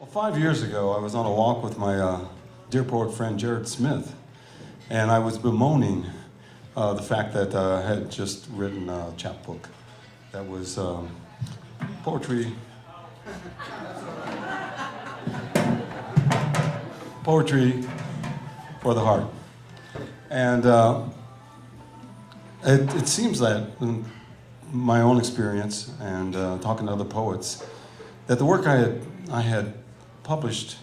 Well, 5 years ago, I was on a walk with my dear poet friend Jared Smith, and I was bemoaning the fact that I had just written a chapbook that was poetry for the heart. And it seems that, in my own experience and talking to other poets, that the work I had published,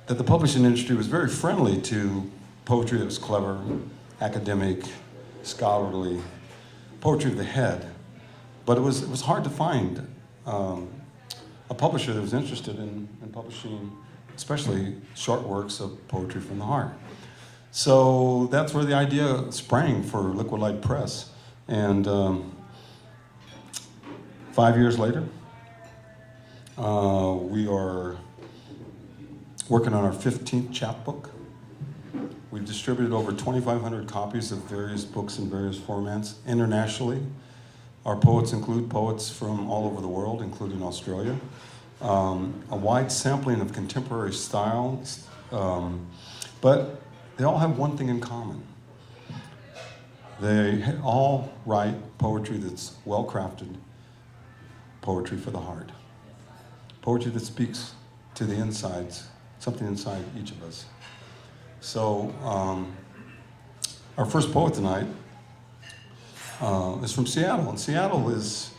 that the publishing industry was very friendly to poetry that was clever, academic, scholarly, poetry of the head. But it was hard to find a publisher that was interested in publishing, especially short works of poetry from the heart. So that's where the idea sprang for Liquid Light Press. And 5 years later, we are working on our 15th chapbook. We've distributed over 2,500 copies of various books in various formats internationally. Our poets include poets from all over the world, including Australia. A wide sampling of contemporary styles, but they all have one thing in common. They all write poetry that's well-crafted, poetry for the heart. Poetry that speaks to the insides, something inside each of us. So, our first poet tonight is from Seattle, and Seattle is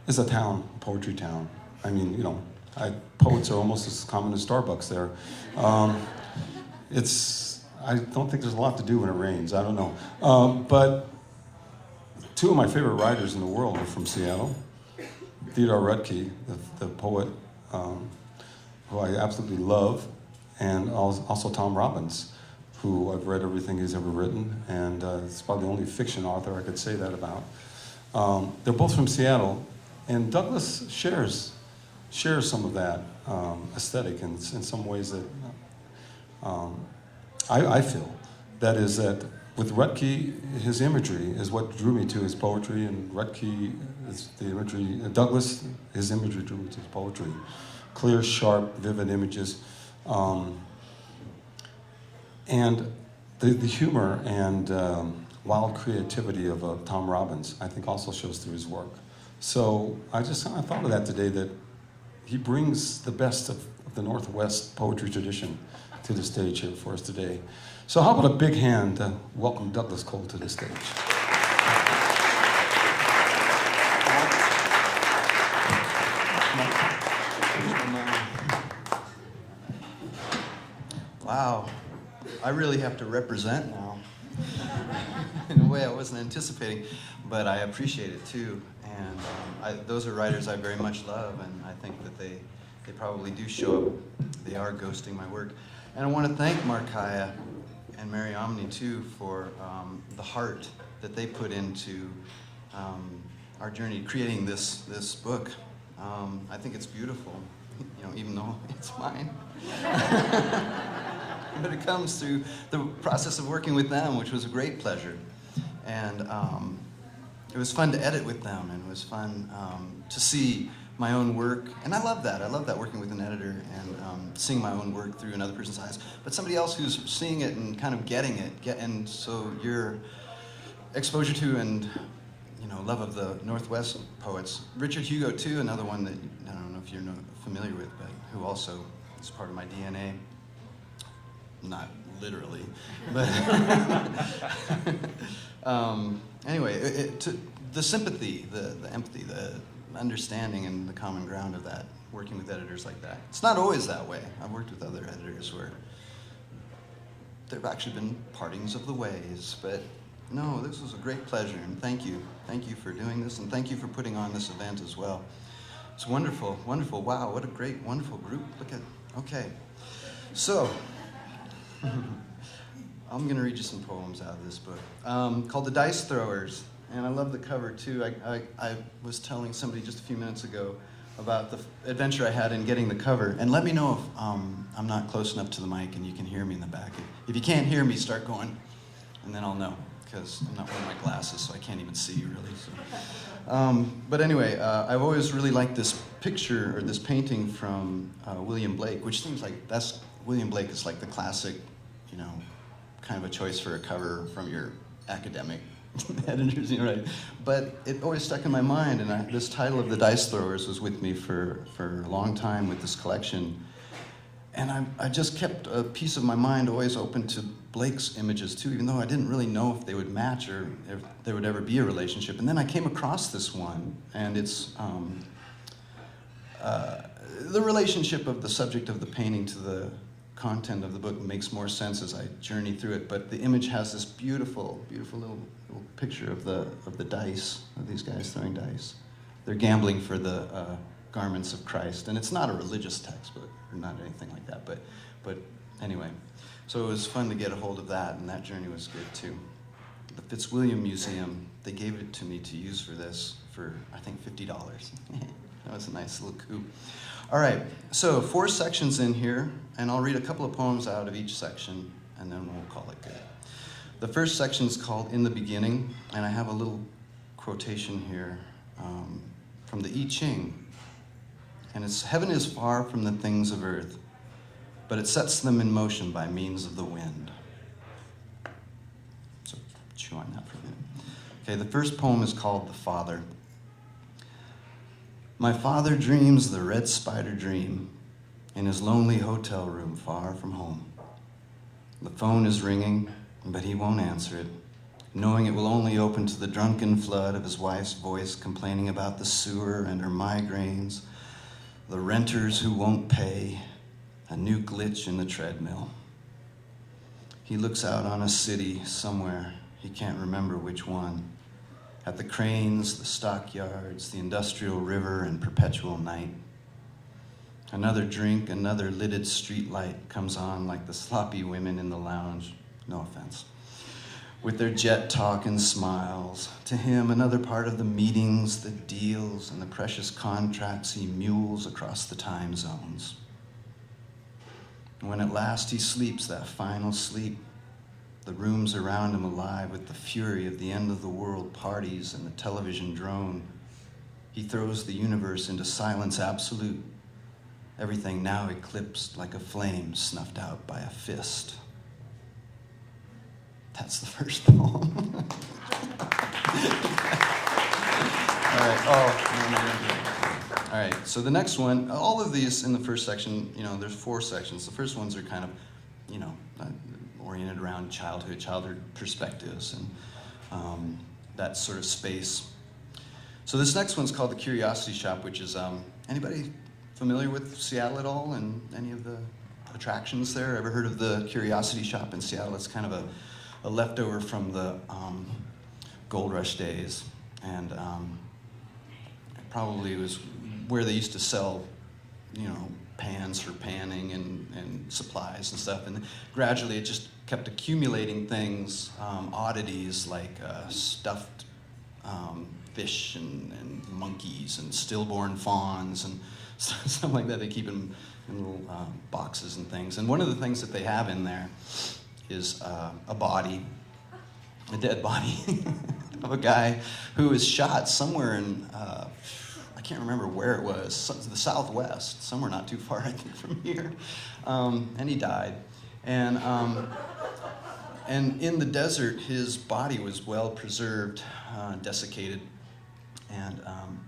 a town, a poetry town. I mean, you know, poets are almost as common as Starbucks there. I don't think there's a lot to do when it rains. I don't know. But two of my favorite writers in the world are from Seattle. Theodore Rutke, the poet who I absolutely love, and also Tom Robbins, who I've read everything he's ever written, and it's probably the only fiction author I could say that about. They're both from Seattle, and Douglas shares some of that aesthetic in some ways that I feel. That is that with Rutke, his imagery is what drew me to his poetry, and Rutke is the imagery. Douglas, his imagery drew me to his poetry. Clear, sharp, vivid images. And the humor and wild creativity of Tom Robbins, I think, also shows through his work. So I thought of that today, that he brings the best of the Northwest poetry tradition to the stage here for us today. So how about a big hand to welcome Douglas Cole to the stage? Wow, I really have to represent now in a way I wasn't anticipating, but I appreciate it too. And those are writers I very much love, and I think that they probably do show up. They are ghosting my work. And I want to thank Markaya and Mary Omni too for the heart that they put into our journey creating this book. I think it's beautiful, you know, even though it's mine. But it comes through the process of working with them, which was a great pleasure. And it was fun to edit with them, and it was fun to see my own work. And I love that. I love that, working with an editor and seeing my own work through another person's eyes. But somebody else who's seeing it and kind of getting it. And so your exposure to and, you know, love of the Northwest poets. Richard Hugo, too, another one that I don't know if you're familiar with, but who also is part of my DNA. Not literally, but anyway, the sympathy, the empathy, the understanding, and the common ground of that, working with editors like that. It's not always that way. I've worked with other editors where there have actually been partings of the ways, but no, this was a great pleasure, and thank you. Thank you for doing this, and thank you for putting on this event as well. It's wonderful, wonderful. Wow, what a great, wonderful group. Look at, okay. So, I'm going to read you some poems out of this book called The Dice Throwers, and I love the cover too. I was telling somebody just a few minutes ago about the adventure I had in getting the cover, and let me know if I'm not close enough to the mic and you can hear me in the back. If you can't hear me, start going, and then I'll know. because I'm not wearing my glasses, so I can't even see really. So. But anyway, I've always really liked this picture, or this painting from William Blake, which seems like William Blake is like the classic, you know, kind of a choice for a cover from your academic editors, you know, right? But it always stuck in my mind, and this title of The Dice Throwers was with me for a long time with this collection. And I just kept a piece of my mind always open to Blake's images too, even though I didn't really know if they would match or if there would ever be a relationship. And then I came across this one, and it's the relationship of the subject of the painting to the content of the book makes more sense as I journey through it. But the image has this beautiful, beautiful little picture of the dice, of these guys throwing dice. They're gambling for the garments of Christ, and it's not a religious textbook or not anything like that, but anyway, so it was fun to get a hold of that, and that journey was good too. The Fitzwilliam Museum, they gave it to me to use for this for I think $50. That was a nice little coup. All right, so 4 sections in here, and I'll read a couple of poems out of each section, and then we'll call it good. The first section is called In the Beginning, and I have a little quotation here from the I Ching. And it's, heaven is far from the things of earth, but it sets them in motion by means of the wind. So chew on that for a minute. Okay, the first poem is called The Father. My father dreams the red spider dream in his lonely hotel room far from home. The phone is ringing, but he won't answer it, knowing it will only open to the drunken flood of his wife's voice complaining about the sewer and her migraines, the renters who won't pay, a new glitch in the treadmill. He looks out on a city somewhere, he can't remember which one, at the cranes, the stockyards, the industrial river, and perpetual night. Another drink, another lidded street light comes on like the sloppy women in the lounge, no offense, with their jet talk and smiles. To him, another part of the meetings, the deals, and the precious contracts he mules across the time zones. And when at last he sleeps that final sleep, the rooms around him alive with the fury of the end of the world parties and the television drone, he throws the universe into silence absolute, everything now eclipsed like a flame snuffed out by a fist. That's the first poem. All right. Oh, no. All right. So the next one, all of these in the first section, you know, there's 4 sections. The first ones are kind of, you know, oriented around childhood perspectives, and that sort of space. So this next one's called The Curiosity Shop, which is, anybody familiar with Seattle at all and any of the attractions there? Ever heard of the Curiosity Shop in Seattle? It's kind of a leftover from the gold rush days, and probably was where they used to sell, you know, pans for panning and supplies and stuff, and gradually it just kept accumulating things, oddities like stuffed fish and monkeys and stillborn fawns and stuff like that. They keep them in little boxes and things, and one of the things that they have in there is a body, a dead body of a guy who was shot somewhere in, I can't remember where it was, the Southwest, somewhere not too far, I think, from here, and he died. And in the desert, his body was well preserved, desiccated, and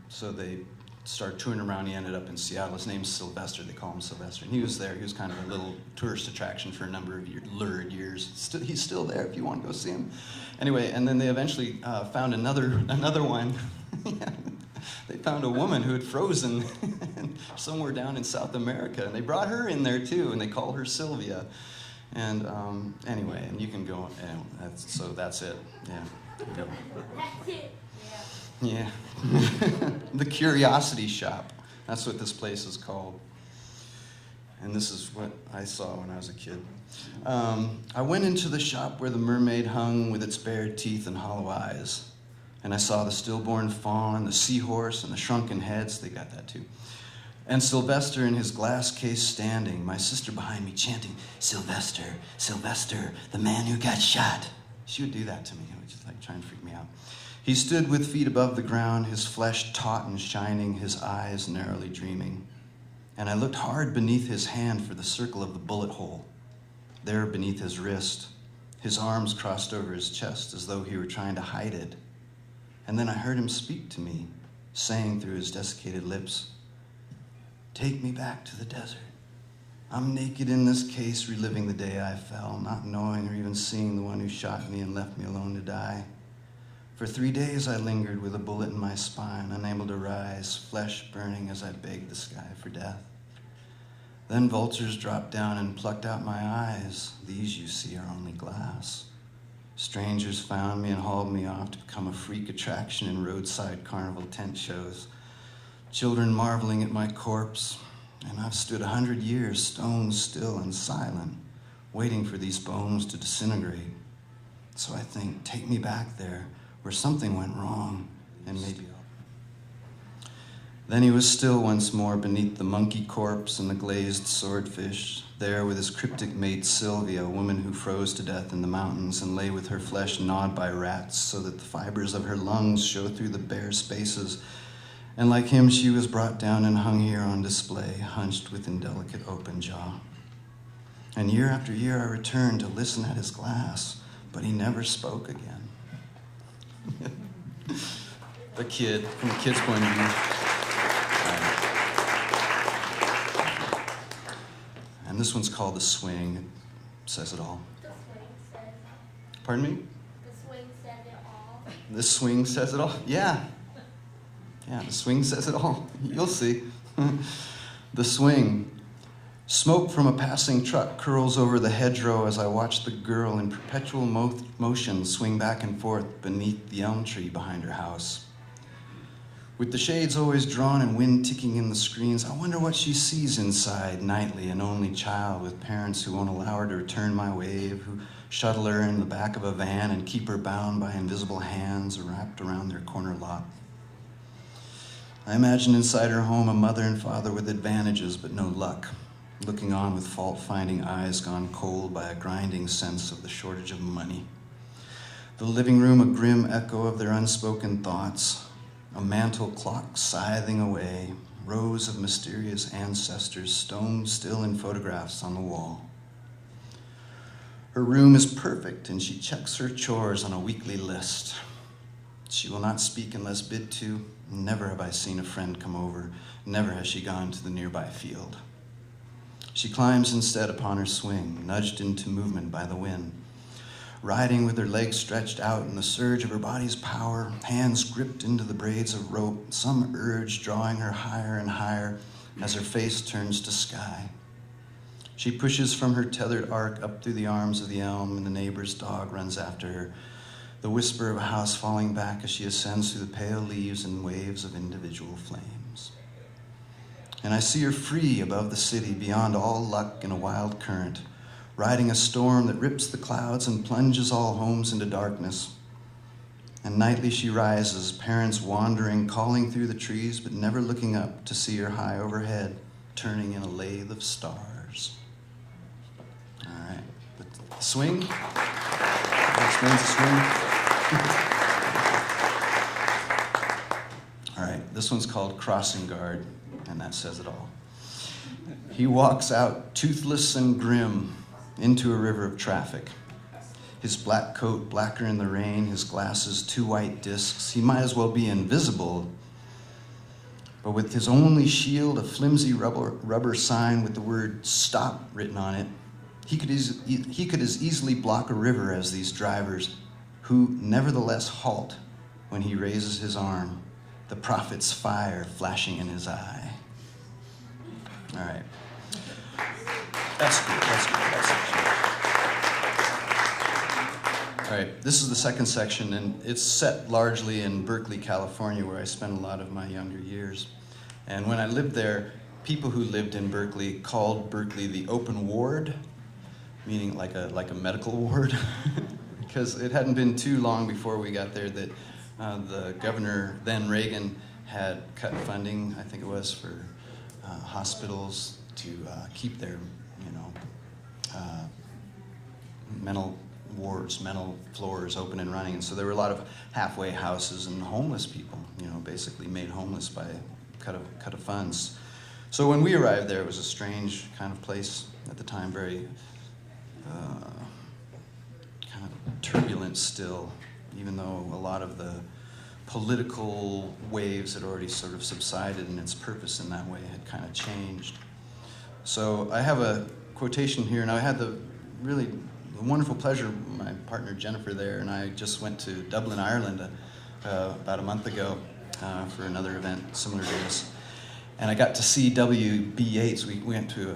so they started touring around. He ended up in Seattle. His name's Sylvester. They call him Sylvester. And he was there. He was kind of a little tourist attraction for a number of lurid years. He's still there if you want to go see him. Anyway, and then they eventually found another one. They found a woman who had frozen somewhere down in South America. And they brought her in there, too, and they call her Sylvia. And anyway, and you can go, so that's it. Yeah. That's it. Yeah. The Curiosity Shop. That's what this place is called. And this is what I saw when I was a kid. I went into the shop where the mermaid hung with its bared teeth and hollow eyes. And I saw the stillborn fawn, the seahorse, and the shrunken heads. They got that too. And Sylvester in his glass case standing, my sister behind me chanting, "Sylvester, Sylvester, the man who got shot." She would do that to me. It would just like try and freak me out. He stood with feet above the ground, his flesh taut and shining, his eyes narrowly dreaming. And I looked hard beneath his hand for the circle of the bullet hole. There beneath his wrist, his arms crossed over his chest as though he were trying to hide it. And then I heard him speak to me, saying through his desiccated lips, "Take me back to the desert. I'm naked in this case, reliving the day I fell, not knowing or even seeing the one who shot me and left me alone to die. For 3 days I lingered with a bullet in my spine, unable to rise, flesh burning as I begged the sky for death. Then vultures dropped down and plucked out my eyes. These, you see, are only glass. Strangers found me and hauled me off to become a freak attraction in roadside carnival tent shows. Children marveling at my corpse, and I've stood 100 years, stone still and silent, waiting for these bones to disintegrate. So I think, take me back there, where something went wrong, and maybe I'll..." Then he was still once more beneath the monkey corpse and the glazed swordfish, there with his cryptic mate Sylvia, a woman who froze to death in the mountains and lay with her flesh gnawed by rats so that the fibers of her lungs show through the bare spaces. And like him, she was brought down and hung here on display, hunched with indelicate open jaw. And year after year I returned to listen at his glass, but he never spoke again. The kid, from the kid's point of view. And this one's called The Swing. It says it all. The swing says. Pardon me? The swing says it all. The swing says it all? Yeah. Yeah, the swing says it all. You'll see. The swing. Smoke from a passing truck curls over the hedgerow as I watch the girl in perpetual motion swing back and forth beneath the elm tree behind her house. With the shades always drawn and wind ticking in the screens, I wonder what she sees inside nightly, an only child with parents who won't allow her to return my wave, who shuttle her in the back of a van and keep her bound by invisible hands wrapped around their corner lot. I imagine inside her home a mother and father with advantages but no luck, looking on with fault-finding eyes gone cold by a grinding sense of the shortage of money. The living room a grim echo of their unspoken thoughts, a mantel clock scything away, rows of mysterious ancestors stone still in photographs on the wall. Her room is perfect and she checks her chores on a weekly list. She will not speak unless bid to. Never have I seen a friend come over. Never has she gone to the nearby field. She climbs instead upon her swing, nudged into movement by the wind, riding with her legs stretched out in the surge of her body's power, hands gripped into the braids of rope, some urge drawing her higher and higher as her face turns to sky. She pushes from her tethered arc up through the arms of the elm, and the neighbor's dog runs after her, the whisper of a house falling back as she ascends through the pale leaves and waves of individual flames. And I see her free above the city, beyond all luck in a wild current, riding a storm that rips the clouds and plunges all homes into darkness. And nightly she rises, parents wandering, calling through the trees, but never looking up to see her high overhead, turning in a lathe of stars. All right, the swing. That explains the swing. All right, this one's called Crossing Guard, and that says it all. He walks out toothless and grim into a river of traffic. His black coat blacker in the rain, his glasses 2 white discs. He might as well be invisible, but with his only shield, a flimsy rubber sign with the word "stop" written on it, he could as easily block a river as these drivers, who nevertheless halt when he raises his arm, the prophet's fire flashing in his eye. All right. That's good. All right, this is the second section, and it's set largely in Berkeley, California, where I spent a lot of my younger years. And when I lived there, people who lived in Berkeley called Berkeley the open ward, meaning like a medical ward, because it hadn't been too long before we got there that the governor, then Reagan, had cut funding, I think it was, for wards, mental floors open and running. And so there were a lot of halfway houses and homeless people, basically made homeless by cut of funds. So when we arrived there, it was a strange kind of place at the time, very kind of turbulent still, even though a lot of the political waves had already sort of subsided and its purpose in that way had kind of changed. So I have a quotation here, and I had the wonderful pleasure, my partner Jennifer there, and I just went to Dublin, Ireland about a month ago for another event similar to this. And I got to see W.B. Yeats. We went to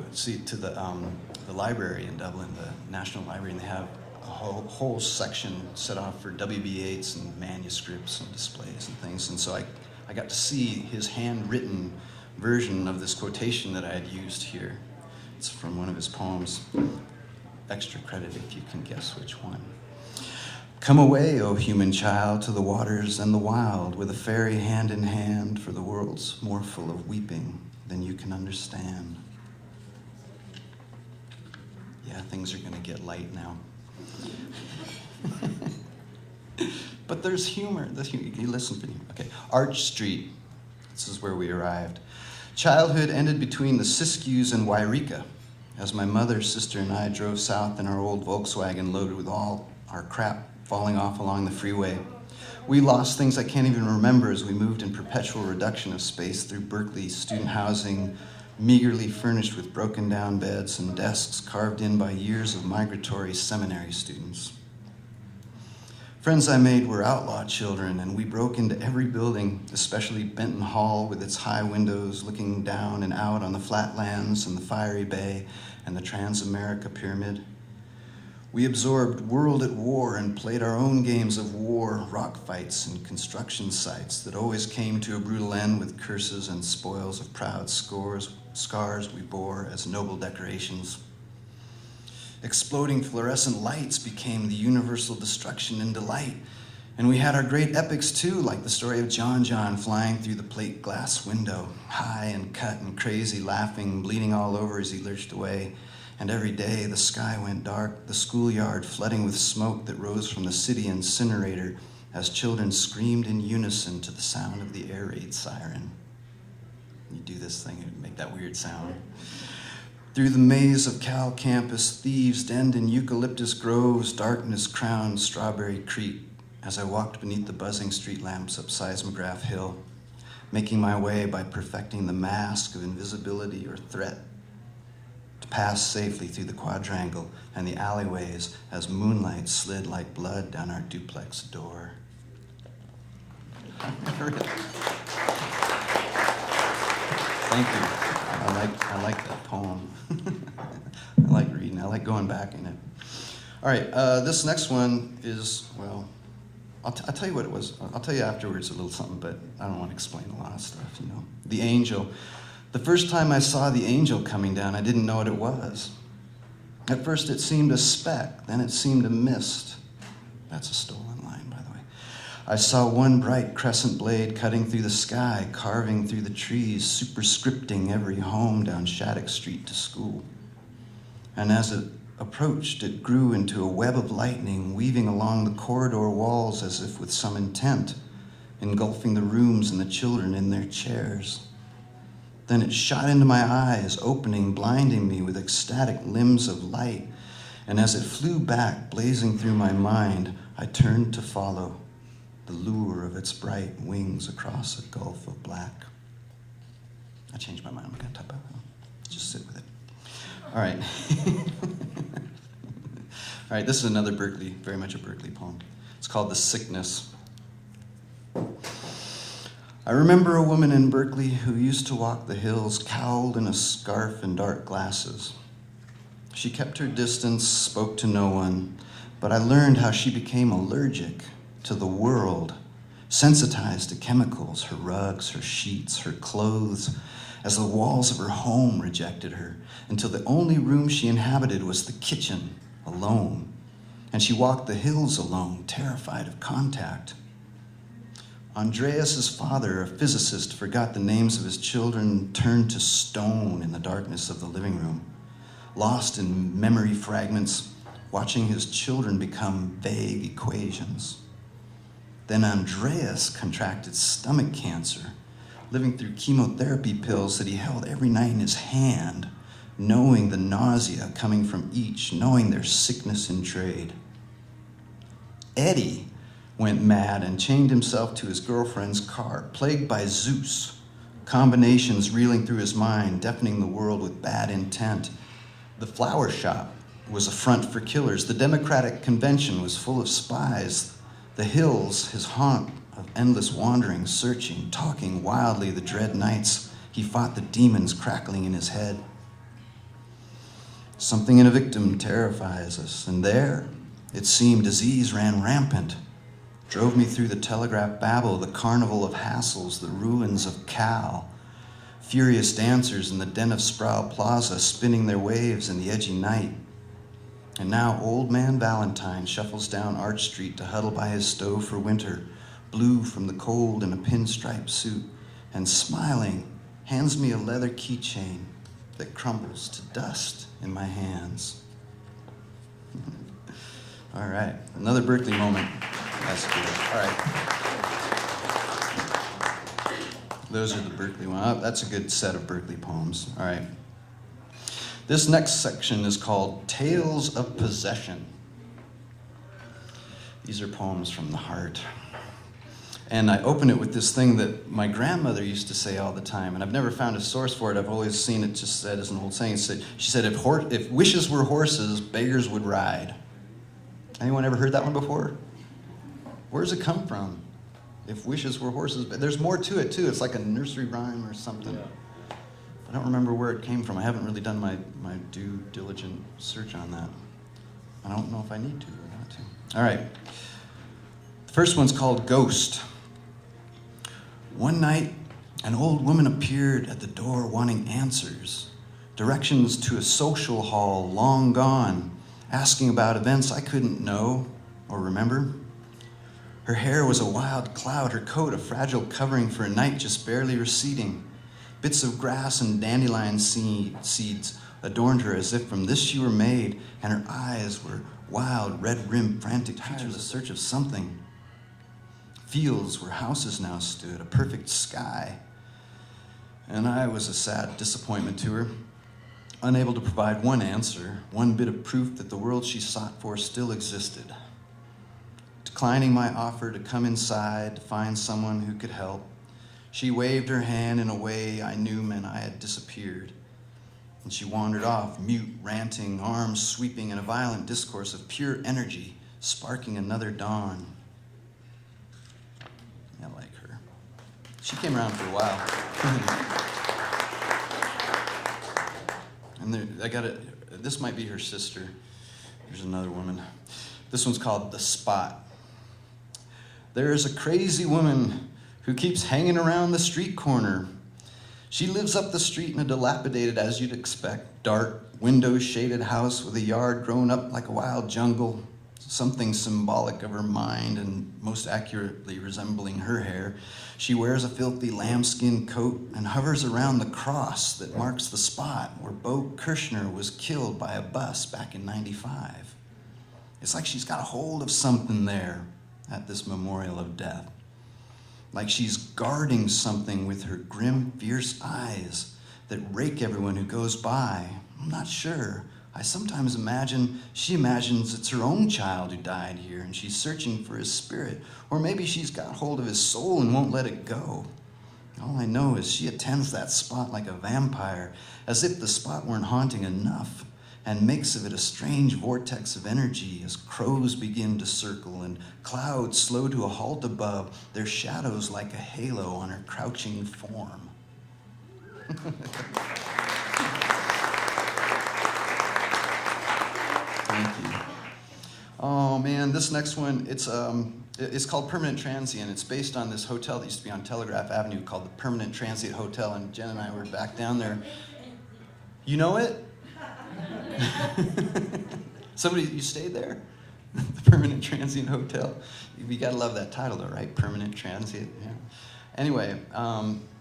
the library in Dublin, the National Library, and they have a whole section set off for W.B. Yeats and manuscripts and displays and things. And so I got to see his handwritten version of this quotation that I had used here. It's from one of his poems. Extra credit if you can guess which one. Come away, O human child, to the waters and the wild, with a fairy hand in hand, for the world's more full of weeping than you can understand. Yeah, things are going to get light now. But there's humor. You listen for humor. Okay, Arch Street. This is where we arrived. Childhood ended between the Siskiyous and Wairika, as my mother, sister, and I drove south in our old Volkswagen loaded with all our crap falling off along the freeway. We lost things I can't even remember as we moved in perpetual reduction of space through Berkeley student housing, meagerly furnished with broken down beds and desks carved in by years of migratory seminary students. Friends I made were outlaw children, and we broke into every building, especially Benton Hall with its high windows looking down and out on the flatlands and the fiery bay and the Transamerica Pyramid. We absorbed World at War and played our own games of war, rock fights, and construction sites that always came to a brutal end with curses and spoils of proud scars we bore as noble decorations. Exploding fluorescent lights became the universal destruction and delight. And we had our great epics too, like the story of John flying through the plate glass window, high and cut and crazy, laughing, bleeding all over as he lurched away. And every day the sky went dark, the schoolyard flooding with smoke that rose from the city incinerator as children screamed in unison to the sound of the air raid siren. You do this thing, it make that weird sound. Through the maze of Cal campus, thieves denned in eucalyptus groves, darkness crowned Strawberry Creek as I walked beneath the buzzing street lamps up Seismograph Hill, making my way by perfecting the mask of invisibility or threat to pass safely through the quadrangle and the alleyways as moonlight slid like blood down our duplex door. Thank you. I like that poem. I like reading. I like going back in it. All right, this next one is, well, I'll tell you what it was. I'll tell you afterwards a little something, but I don't want to explain a lot of stuff, The angel. The first time I saw the angel coming down, I didn't know what it was. At first it seemed a speck, then it seemed a mist. That's a stolen line, by the way. I saw one bright crescent blade cutting through the sky, carving through the trees, superscripting every home down Shattuck Street to school. And as it approached, it grew into a web of lightning, weaving along the corridor walls as if with some intent, engulfing the rooms and the children in their chairs. Then it shot into my eyes, opening, blinding me with ecstatic limbs of light. And as it flew back, blazing through my mind, I turned to follow the lure of its bright wings across a gulf of black. I changed my mind. I'm going to type out. Just sit with it. All right. All right, this is another Berkeley, very much a Berkeley poem. It's called The Sickness. I remember a woman in Berkeley who used to walk the hills cowled in a scarf and dark glasses. She kept her distance, spoke to no one, but I learned how she became allergic to the world, sensitized to chemicals, her rugs, her sheets, her clothes, as the walls of her home rejected her, until the only room she inhabited was the kitchen, alone. And she walked the hills alone, terrified of contact. Andreas's father, a physicist, forgot the names of his children, turned to stone in the darkness of the living room. Lost in memory fragments, watching his children become vague equations. Then Andreas contracted stomach cancer, living through chemotherapy pills that he held every night in his hand, knowing the nausea coming from each, knowing their sickness in trade. Eddie went mad and chained himself to his girlfriend's car, plagued by Zeus, combinations reeling through his mind, deafening the world with bad intent. The flower shop was a front for killers. The Democratic Convention was full of spies. The hills, his haunt of endless wandering, searching, talking wildly the dread nights. He fought the demons crackling in his head. Something in a victim terrifies us, and there, it seemed, disease ran rampant. Drove me through the telegraph babble, the carnival of hassles, the ruins of Cal. Furious dancers in the den of Sproul Plaza, spinning their waves in the edgy night. And now old man Valentine shuffles down Arch Street to huddle by his stove for winter, blue from the cold in a pinstripe suit, and smiling, hands me a leather keychain that crumbles to dust in my hands. All right, another Berkeley moment. That's good. All right. Those are the Berkeley ones. Oh, that's a good set of Berkeley poems. All right. This next section is called Tales of Possession. These are poems from the heart. And I open it with this thing that my grandmother used to say all the time, and I've never found a source for it. I've always seen it just said as an old saying. She said, if wishes were horses, beggars would ride. Anyone ever heard that one before? Where does it come from? If wishes were horses, but there's more to it too. It's like a nursery rhyme or something. Yeah. I don't remember where it came from. I haven't really done my due diligent search on that. I don't know if I need to or not to. All right. The first one's called Ghost. One night, an old woman appeared at the door wanting answers, directions to a social hall long gone, asking about events I couldn't know or remember. Her hair was a wild cloud, her coat a fragile covering for a night just barely receding. Bits of grass and dandelion seeds adorned her as if from this she were made, and her eyes were wild, red-rimmed, frantic creatures in search of something. Fields where houses now stood, a perfect sky. And I was a sad disappointment to her, unable to provide one answer, one bit of proof that the world she sought for still existed. Declining my offer to come inside to find someone who could help, she waved her hand in a way I knew meant I had disappeared. And she wandered off, mute, ranting, arms sweeping in a violent discourse of pure energy, sparking another dawn. I like her. She came around for a while. And this might be her sister. Here's another woman. This one's called The Spot. There is a crazy woman who keeps hanging around the street corner. She lives up the street in a dilapidated, as you'd expect, dark, window-shaded house with a yard grown up like a wild jungle, something symbolic of her mind and most accurately resembling her hair. She wears a filthy lambskin coat and hovers around the cross that marks the spot where Bo Kirshner was killed by a bus back in '95. It's like she's got a hold of something there at this memorial of death. Like she's guarding something with her grim, fierce eyes that rake everyone who goes by. I'm not sure. I sometimes imagine she imagines it's her own child who died here and she's searching for his spirit. Or maybe she's got hold of his soul and won't let it go. All I know is she attends that spot like a vampire, as if the spot weren't haunting enough, and makes of it a strange vortex of energy as crows begin to circle and clouds slow to a halt above, their shadows like a halo on her crouching form. Thank you. Oh man, this next one, it's called Permanent Transient. It's based on this hotel that used to be on Telegraph Avenue called the Permanent Transient Hotel, and Jen and I were back down there. You know it? You stayed there? The Permanent Transient Hotel. You gotta love that title though, right? Permanent Transient, yeah. Anyway,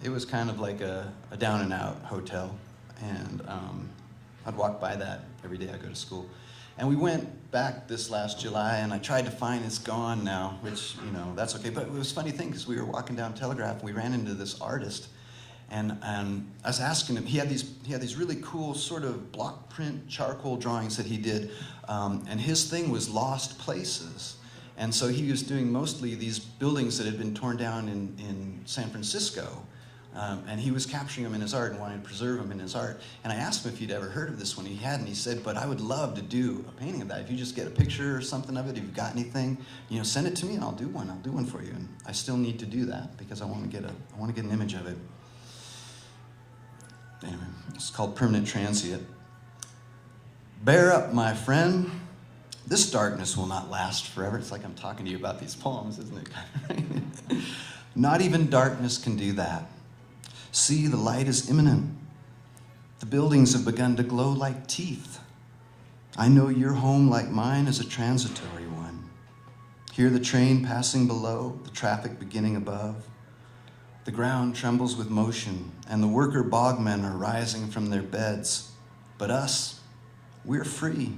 it was kind of like a down and out hotel, and I'd walk by that every day I go to school. And we went back this last July, and I tried to find it's gone now, which, that's okay. But it was a funny thing, because we were walking down Telegraph, and we ran into this artist, and I was asking him, he had these really cool sort of block print charcoal drawings that he did, and his thing was lost places. And so he was doing mostly these buildings that had been torn down in San Francisco. And he was capturing them in his art and wanted to preserve them in his art. And I asked him if he'd ever heard of this one. He hadn't. He said, but I would love to do a painting of that. If you just get a picture or something of it, if you've got anything, send it to me and I'll do one. I'll do one for you. And I still need to do that because I want to get an image of it. Anyway, it's called Permanent Transient. Bear up, my friend. This darkness will not last forever. It's like I'm talking to you about these poems, isn't it? Not even darkness can do that. See, the light is imminent. The buildings have begun to glow like teeth. I know your home, like mine, is a transitory one. Hear the train passing below, the traffic beginning above. The ground trembles with motion, and the worker bogmen are rising from their beds. But us, we're free.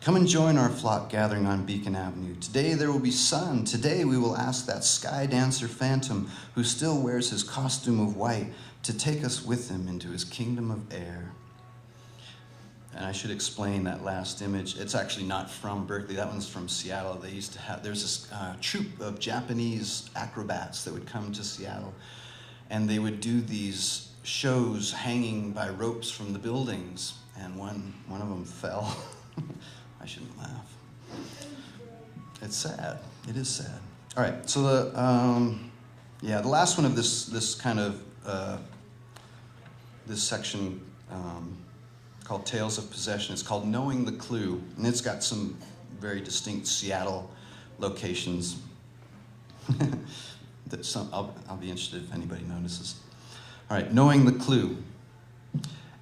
Come and join our flock gathering on Beacon Avenue. Today there will be sun. Today we will ask that sky dancer phantom who still wears his costume of white to take us with him into his kingdom of air. And I should explain that last image. It's actually not from Berkeley. That one's from Seattle. They used to have, there's this troupe of Japanese acrobats that would come to Seattle. And they would do these shows hanging by ropes from the buildings. And one of them fell. I shouldn't laugh. It's sad. It is sad. All right. So the last one of this kind of this section called Tales of Possession. It's called Knowing the Clue, and it's got some very distinct Seattle locations. I'll be interested if anybody notices. All right. Knowing the Clue.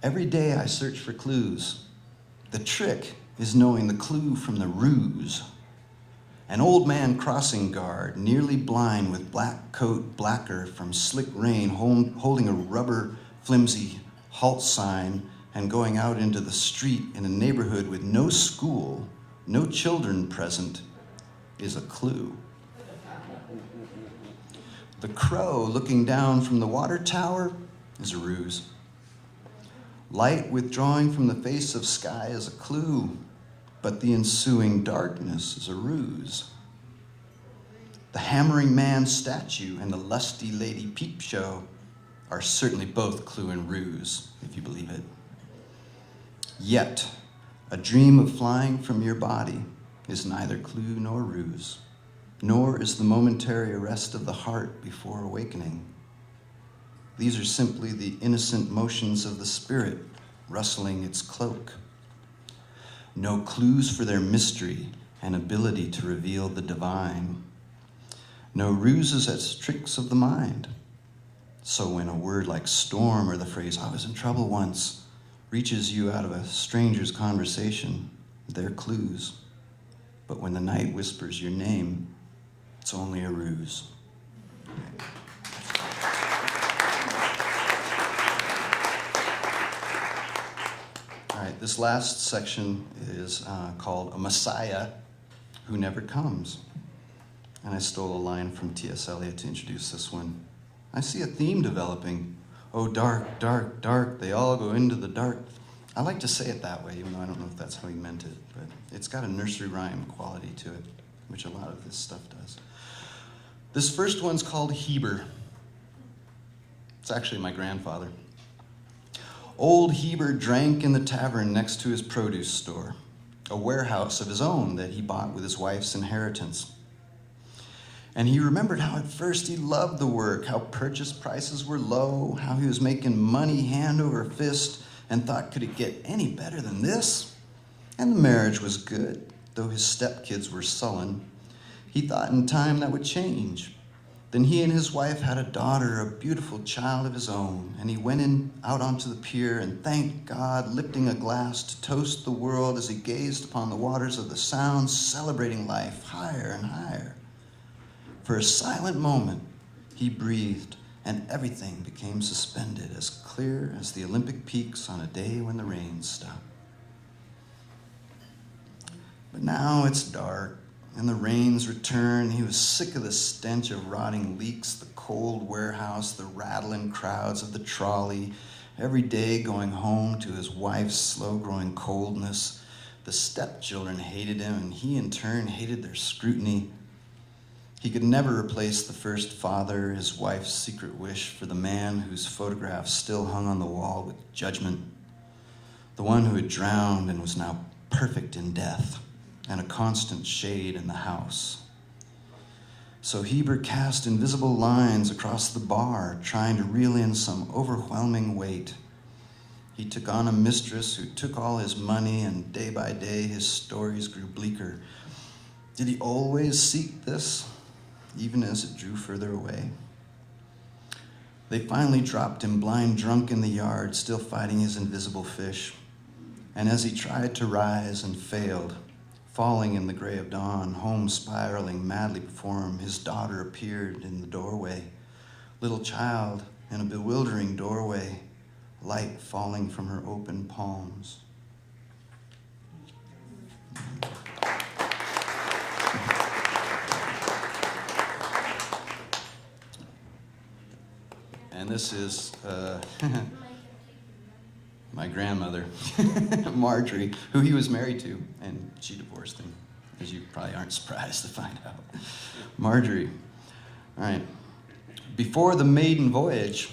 Every day I search for clues. The trick is knowing the clue from the ruse. An old man crossing guard, nearly blind with black coat blacker from slick rain, holding a rubber flimsy halt sign and going out into the street in a neighborhood with no school, no children present, is a clue. The crow looking down from the water tower is a ruse. Light withdrawing from the face of sky is a clue, but the ensuing darkness is a ruse. The hammering man statue and the lusty lady peep show are certainly both clue and ruse, if you believe it. Yet, a dream of flying from your body is neither clue nor ruse, nor is the momentary arrest of the heart before awakening. These are simply the innocent motions of the spirit rustling its cloak. No clues for their mystery and ability to reveal the divine. No ruses as tricks of the mind. So when a word like storm or the phrase, I was in trouble once, reaches you out of a stranger's conversation, they're clues. But when the night whispers your name, it's only a ruse. All right, this last section is called A Messiah Who Never Comes. And I stole a line from T.S. Eliot to introduce this one. I see a theme developing. Oh, dark, dark, dark, they all go into the dark. I like to say it that way, even though I don't know if that's how he meant it, but it's got a nursery rhyme quality to it, which a lot of this stuff does. This first one's called Heber. It's actually my grandfather. Old Heber drank in the tavern next to his produce store, a warehouse of his own that he bought with his wife's inheritance. And he remembered how at first he loved the work, how purchase prices were low, how he was making money hand over fist, and thought, could it get any better than this? And the marriage was good, though his stepkids were sullen. He thought in time that would change. Then he and his wife had a daughter, a beautiful child of his own, and he went out onto the pier and thanked God, lifting a glass to toast the world as he gazed upon the waters of the Sound, celebrating life higher and higher. For a silent moment, he breathed, and everything became suspended, as clear as the Olympic peaks on a day when the rains stop. But now it's dark, and the rains return. He was sick of the stench of rotting leaks, the cold warehouse, the rattling crowds of the trolley, every day going home to his wife's slow-growing coldness. The stepchildren hated him, and he in turn hated their scrutiny. He could never replace the first father, his wife's secret wish for the man whose photograph still hung on the wall with judgment, the one who had drowned and was now perfect in death, and a constant shade in the house. So Heber cast invisible lines across the bar, trying to reel in some overwhelming weight. He took on a mistress who took all his money, and day by day his stories grew bleaker. Did he always seek this, even as it drew further away? They finally dropped him blind drunk in the yard, still fighting his invisible fish. And as he tried to rise and failed, falling in the gray of dawn, home spiraling madly before him, his daughter appeared in the doorway. Little child in a bewildering doorway, light falling from her open palms. And this is my grandmother, Marjorie, who he was married to, and she divorced him, as you probably aren't surprised to find out. Marjorie. All right. Before the maiden voyage,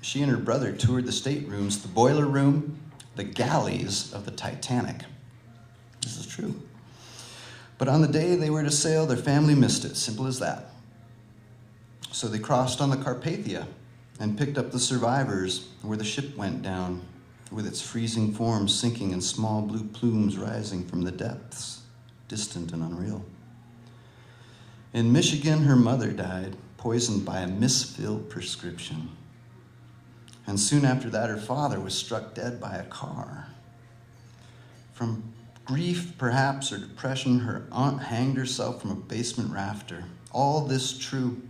she and her brother toured the staterooms, the boiler room, the galleys of the Titanic. This is true. But on the day they were to sail, their family missed it, simple as that. So they crossed on the Carpathia and picked up the survivors where the ship went down, with its freezing form sinking and small blue plumes rising from the depths, distant and unreal. In Michigan, her mother died, poisoned by a misfilled prescription. And soon after that, her father was struck dead by a car. From grief, perhaps, or depression, her aunt hanged herself from a basement rafter. All this true,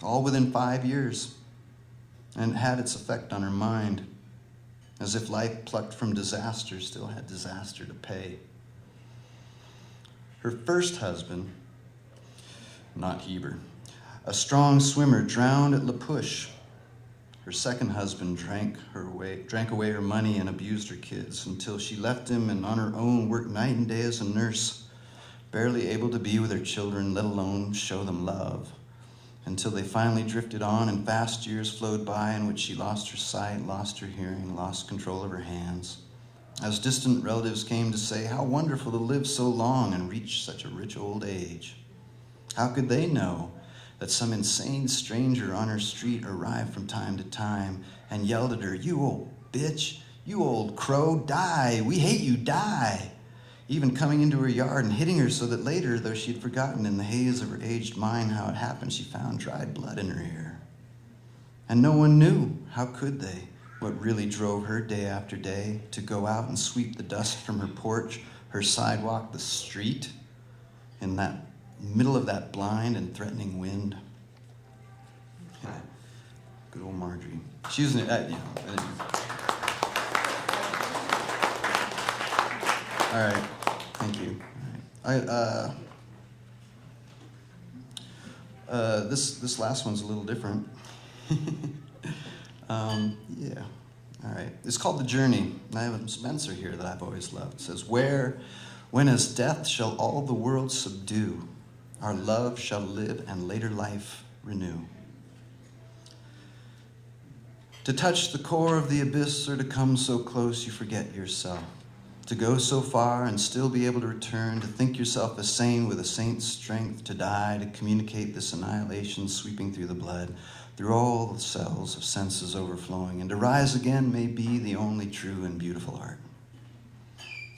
all within 5 years, and it had its effect on her mind, as if life plucked from disaster still had disaster to pay. Her first husband, not Heber, a strong swimmer, drowned at La Push. Her second husband drank away her money and abused her kids until she left him and on her own worked night and day as a nurse, barely able to be with her children, let alone show them love, until they finally drifted on and fast years flowed by in which she lost her sight, lost her hearing, lost control of her hands. As distant relatives came to say, how wonderful to live so long and reach such a rich old age. How could they know that some insane stranger on her street arrived from time to time and yelled at her, you old bitch, you old crow, die, we hate you, die. Even coming into her yard and hitting her so that later, though she had forgotten in the haze of her aged mind how it happened, she found dried blood in her ear. And no one knew, how could they, what really drove her day after day to go out and sweep the dust from her porch, her sidewalk, the street, in that middle of that blind and threatening wind. Yeah. Good old Marjorie. She was all right. Thank you. All right. This last one's a little different. Yeah. All right. It's called The Journey. And I have a Spencer here that I've always loved. It says, when as death shall all the world subdue, our love shall live and later life renew. To touch the core of the abyss or to come so close you forget yourself. To go so far and still be able to return, to think yourself a saint with a saint's strength, to die, to communicate this annihilation sweeping through the blood, through all the cells of senses overflowing, and to rise again may be the only true and beautiful art.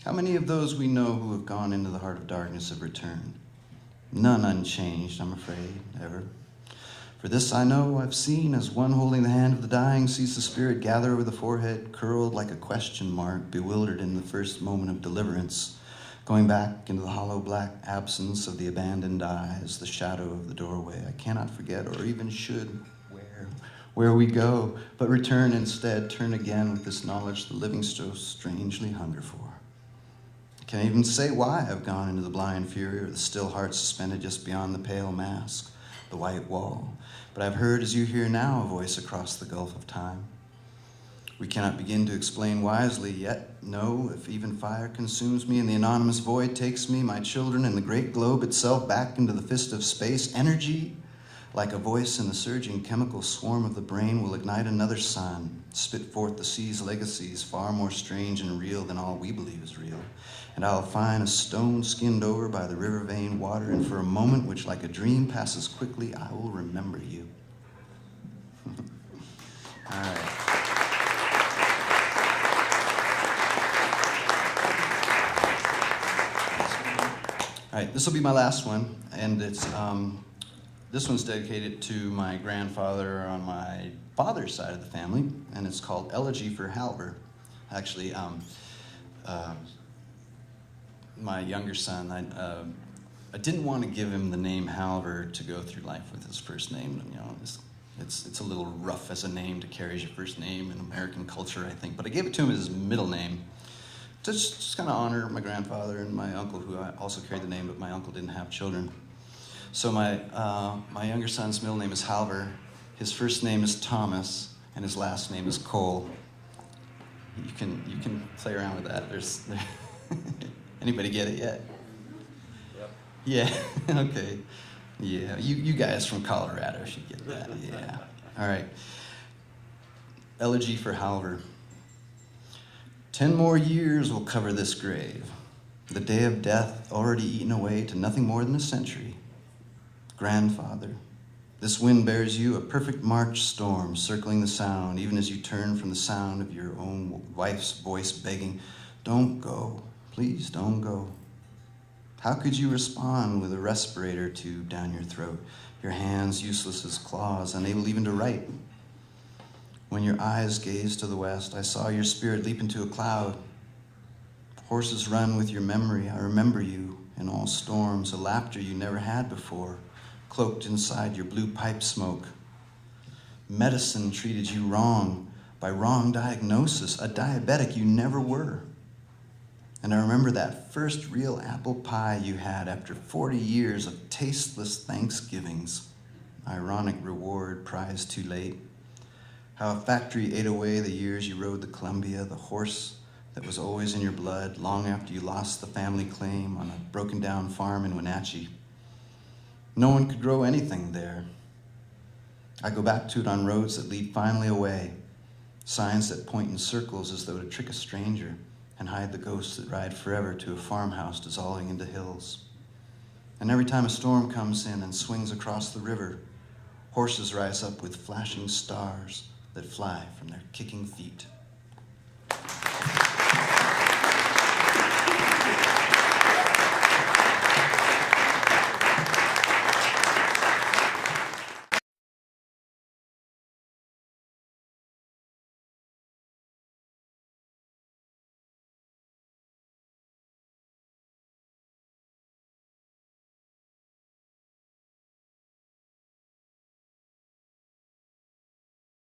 How many of those we know who have gone into the heart of darkness have returned? None unchanged, I'm afraid, ever. For this I know, I've seen, as one holding the hand of the dying sees the spirit gather over the forehead, curled like a question mark, bewildered in the first moment of deliverance, going back into the hollow black absence of the abandoned eyes, the shadow of the doorway. I cannot forget, or even should, where we go, but return instead, turn again with this knowledge the living so strangely hunger for. I Can't even say why I've gone into the blind fury or the still heart suspended just beyond the pale mask, the white wall. But I've heard, as you hear now, a voice across the gulf of time. We cannot begin to explain wisely, yet know if even fire consumes me and the anonymous void takes me, my children, and the great globe itself back into the fist of space, energy, like a voice in the surging chemical swarm of the brain, will ignite another sun, spit forth the sea's legacies, far more strange and real than all we believe is real. And I'll find a stone skinned over by the river vein water, and for a moment which like a dream passes quickly, I will remember you. All right. All right, this will be my last one, and it's this one's dedicated to my grandfather on my father's side of the family, and it's called Elegy for Heber. Actually, my younger son, I didn't want to give him the name Heber to go through life with his first name. You know, it's a little rough as a name to carry as your first name in American culture, I think. But I gave it to him as his middle name. Just kind of honor my grandfather and my uncle, who I also carried the name, but my uncle didn't have children. So my younger son's middle name is Heber. His first name is Thomas, and his last name is Cole. You can play around with that. Anybody get it yet? Yep. Yeah. Okay. Yeah. You guys from Colorado should get that. Yeah. All right. Elegy for Heber. 10 more years will cover this grave, the day of death already eaten away to nothing more than a century. Grandfather, this wind bears you a perfect March storm, circling the sound, even as you turn from the sound of your own wife's voice begging, don't go, please don't go. How could you respond with a respirator tube down your throat, your hands useless as claws, unable even to write? When your eyes gazed to the west, I saw your spirit leap into a cloud. Horses run with your memory. I remember you in all storms, a laughter you never had before, cloaked inside your blue pipe smoke. Medicine treated you wrong, by wrong diagnosis, a diabetic you never were. And I remember that first real apple pie you had after 40 years of tasteless Thanksgivings. Ironic reward, prize too late. How a factory ate away the years you rode the Columbia, the horse that was always in your blood, long after you lost the family claim on a broken down farm in Wenatchee. No one could grow anything there. I go back to it on roads that lead finally away, signs that point in circles as though to trick a stranger and hide the ghosts that ride forever to a farmhouse dissolving into hills. And every time a storm comes in and swings across the river, horses rise up with flashing stars that fly from their kicking feet.